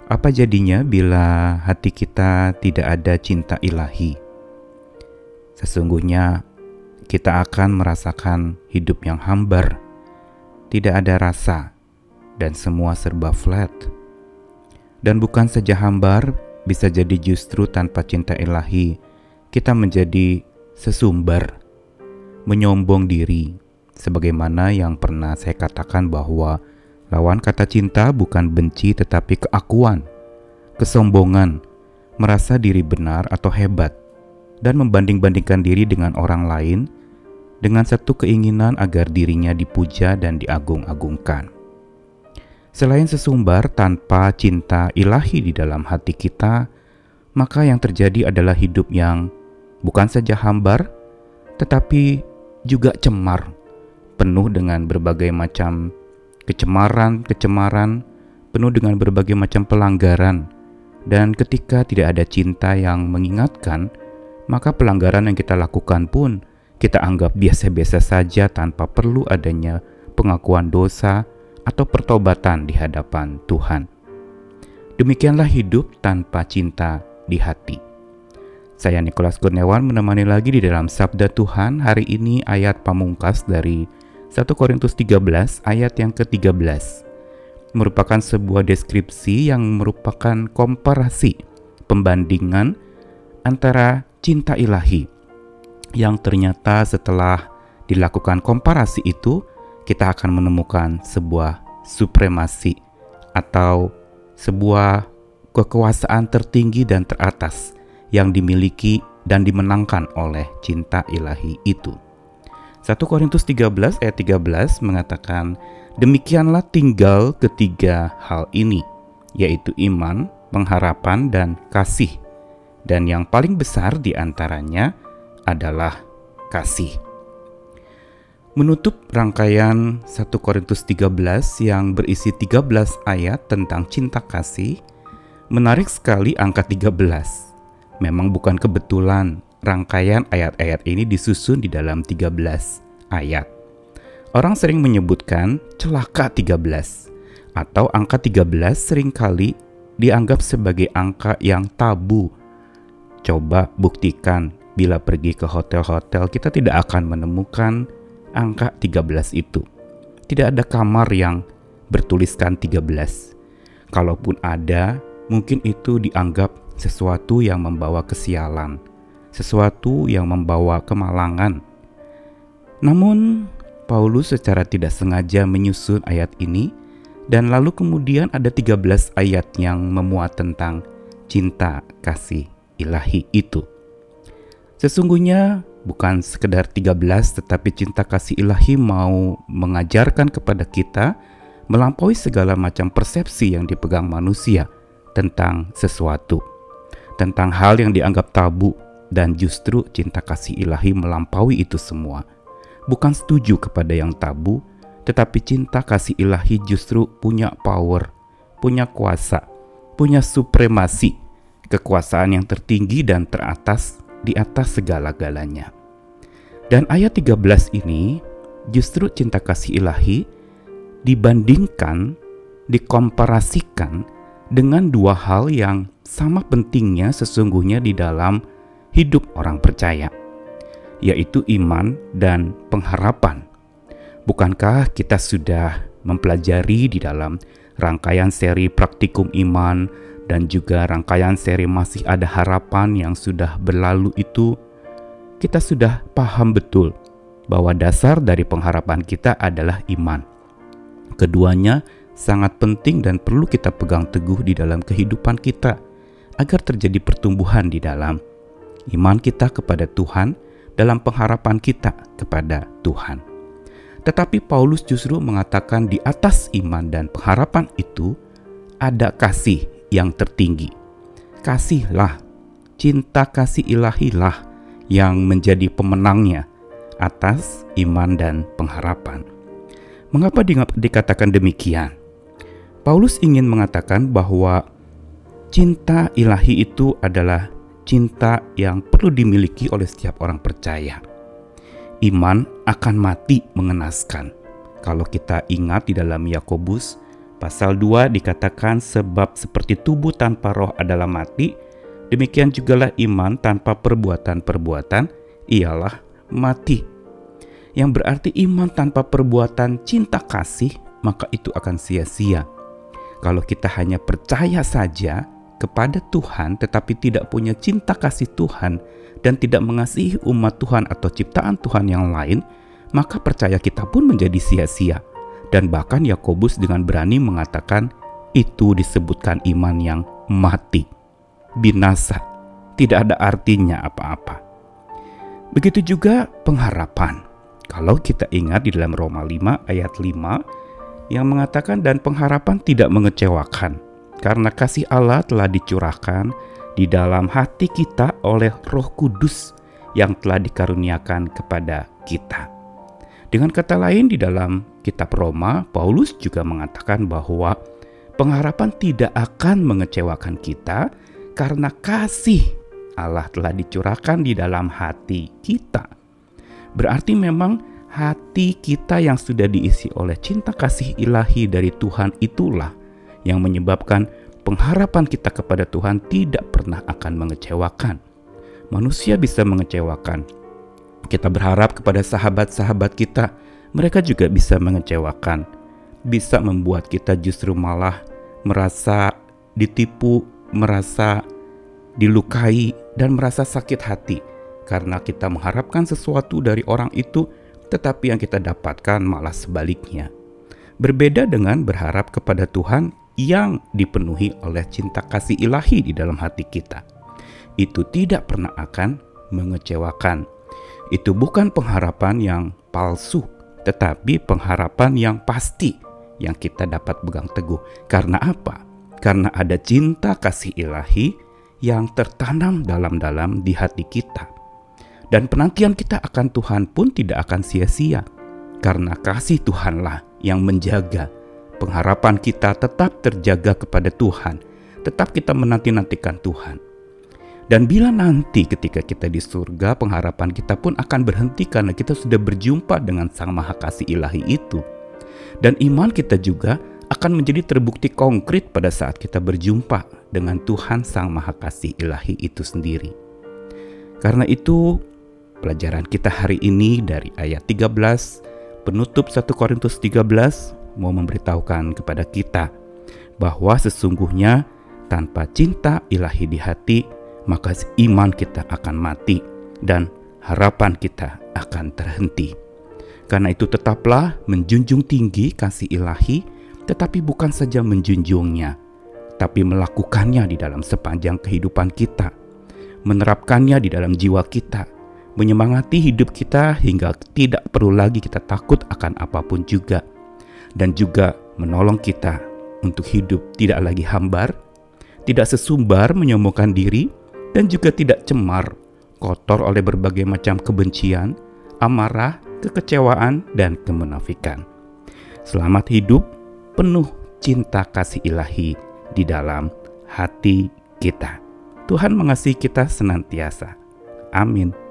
Apa jadinya bila hati kita tidak ada cinta ilahi? Sesungguhnya kita akan merasakan hidup yang hambar, tidak ada rasa, dan semua serba flat. Dan bukan saja hambar, bisa jadi justru tanpa cinta ilahi, kita menjadi sesumbar, menyombong diri, sebagaimana yang pernah saya katakan bahwa lawan kata cinta bukan benci tetapi keakuan, kesombongan, merasa diri benar atau hebat, dan membanding-bandingkan diri dengan orang lain dengan satu keinginan agar dirinya dipuja dan diagung-agungkan. Selain sesumbar tanpa cinta ilahi di dalam hati kita, maka yang terjadi adalah hidup yang bukan saja hambar, tetapi juga cemar, penuh dengan berbagai macam kecemaran, penuh dengan berbagai macam pelanggaran. Dan ketika tidak ada cinta yang mengingatkan, maka pelanggaran yang kita lakukan pun kita anggap biasa-biasa saja tanpa perlu adanya pengakuan dosa atau pertobatan di hadapan Tuhan. Demikianlah hidup tanpa cinta di hati. Saya Nikolas Kurniawan menemani lagi di dalam Sabda Tuhan hari ini ayat pamungkas dari 1 Korintus 13 ayat yang ke-13. Merupakan sebuah deskripsi yang merupakan komparasi, pembandingan antara cinta ilahi yang ternyata setelah dilakukan komparasi itu kita akan menemukan sebuah supremasi atau sebuah kekuasaan tertinggi dan teratas yang dimiliki dan dimenangkan oleh cinta ilahi itu. 1 Korintus 13 ayat 13 mengatakan, demikianlah tinggal ketiga hal ini, yaitu iman, pengharapan, dan kasih. Dan yang paling besar di antaranya adalah kasih. Menutup rangkaian 1 Korintus 13 yang berisi 13 ayat tentang cinta kasih, menarik sekali angka 13. Memang bukan kebetulan rangkaian ayat-ayat ini disusun di dalam 13 ayat. Orang sering menyebutkan celaka 13 atau angka 13 seringkali dianggap sebagai angka yang tabu. Coba buktikan bila pergi ke hotel-hotel kita tidak akan menemukan angka 13 itu. Tidak ada kamar yang bertuliskan 13. Kalaupun ada, mungkin itu dianggap sesuatu yang membawa kesialan, sesuatu yang membawa kemalangan. Namun, Paulus secara tidak sengaja menyusun ayat ini, dan lalu kemudian ada 13 ayat yang memuat tentang cinta kasih ilahi itu. Sesungguhnya bukan sekedar 13, tetapi cinta kasih ilahi mau mengajarkan kepada kita melampaui segala macam persepsi yang dipegang manusia tentang sesuatu, tentang hal yang dianggap tabu, dan justru cinta kasih ilahi melampaui itu semua. Bukan setuju kepada yang tabu, tetapi cinta kasih ilahi justru punya power, punya kuasa, punya supremasi, kekuasaan yang tertinggi dan teratas di atas segala-galanya. Dan ayat 13 ini justru cinta kasih ilahi dibandingkan, dikomparasikan dengan dua hal yang sama pentingnya sesungguhnya di dalam hidup orang percaya, yaitu iman dan pengharapan. Bukankah kita sudah mempelajari di dalam rangkaian seri praktikum iman dan juga rangkaian seri masih ada harapan yang sudah berlalu itu, kita sudah paham betul bahwa dasar dari pengharapan kita adalah iman. Keduanya sangat penting dan perlu kita pegang teguh di dalam kehidupan kita agar terjadi pertumbuhan di dalam iman kita kepada Tuhan, dalam pengharapan kita kepada Tuhan. Tetapi Paulus justru mengatakan di atas iman dan pengharapan itu ada kasih yang tertinggi. Kasihlah, cinta kasih ilahilah yang menjadi pemenangnya atas iman dan pengharapan. Mengapa dikatakan demikian? Paulus ingin mengatakan bahwa cinta ilahi itu adalah cinta yang perlu dimiliki oleh setiap orang percaya. Iman akan mati mengenaskan. Kalau kita ingat di dalam Yakobus Pasal 2 dikatakan sebab seperti tubuh tanpa roh adalah mati, demikian jugalah iman tanpa perbuatan-perbuatan ialah mati. Yang berarti iman tanpa perbuatan cinta kasih, maka itu akan sia-sia. Kalau kita hanya percaya saja kepada Tuhan tetapi tidak punya cinta kasih Tuhan dan tidak mengasihi umat Tuhan atau ciptaan Tuhan yang lain, maka percaya kita pun menjadi sia-sia. Dan bahkan Yakobus dengan berani mengatakan itu disebutkan iman yang mati, binasa, tidak ada artinya apa-apa. Begitu juga pengharapan. Kalau kita ingat di dalam Roma 5 ayat 5 yang mengatakan dan pengharapan tidak mengecewakan karena kasih Allah telah dicurahkan di dalam hati kita oleh Roh Kudus yang telah dikaruniakan kepada kita. Dengan kata lain, di dalam kitab Roma, Paulus juga mengatakan bahwa pengharapan tidak akan mengecewakan kita karena kasih Allah telah dicurahkan di dalam hati kita. Berarti memang hati kita yang sudah diisi oleh cinta kasih ilahi dari Tuhan itulah yang menyebabkan pengharapan kita kepada Tuhan tidak pernah akan mengecewakan. Manusia bisa mengecewakan. Kita berharap kepada sahabat-sahabat kita, mereka juga bisa mengecewakan, bisa membuat kita justru malah merasa ditipu, merasa dilukai, dan merasa sakit hati karena kita mengharapkan sesuatu dari orang itu, tetapi yang kita dapatkan malah sebaliknya. Berbeda dengan berharap kepada Tuhan yang dipenuhi oleh cinta kasih ilahi di dalam hati kita. Itu tidak pernah akan mengecewakan. Itu bukan pengharapan yang palsu, tetapi pengharapan yang pasti yang kita dapat pegang teguh. Karena apa? Karena ada cinta kasih ilahi yang tertanam dalam-dalam di hati kita. Dan penantian kita akan Tuhan pun tidak akan sia-sia. Karena kasih Tuhanlah yang menjaga pengharapan kita tetap terjaga kepada Tuhan. Tetap kita menanti-nantikan Tuhan. Dan bila nanti ketika kita di surga, pengharapan kita pun akan berhenti karena kita sudah berjumpa dengan Sang Maha Kasih Ilahi itu. Dan iman kita juga akan menjadi terbukti konkret pada saat kita berjumpa dengan Tuhan Sang Maha Kasih Ilahi itu sendiri. Karena itu, pelajaran kita hari ini dari ayat 13, penutup 1 Korintus 13, mau memberitahukan kepada kita bahwa sesungguhnya tanpa cinta ilahi di hati, maka iman kita akan mati dan harapan kita akan terhenti. Karena itu tetaplah menjunjung tinggi kasih ilahi, tetapi bukan saja menjunjungnya, tapi melakukannya di dalam sepanjang kehidupan kita, menerapkannya di dalam jiwa kita, menyemangati hidup kita hingga tidak perlu lagi kita takut akan apapun juga, dan juga menolong kita untuk hidup tidak lagi hambar, tidak sesumbar menyombongkan diri, dan juga tidak cemar, kotor oleh berbagai macam kebencian, amarah, kekecewaan, dan kemunafikan. Selamat hidup penuh cinta kasih ilahi di dalam hati kita. Tuhan mengasihi kita senantiasa. Amin.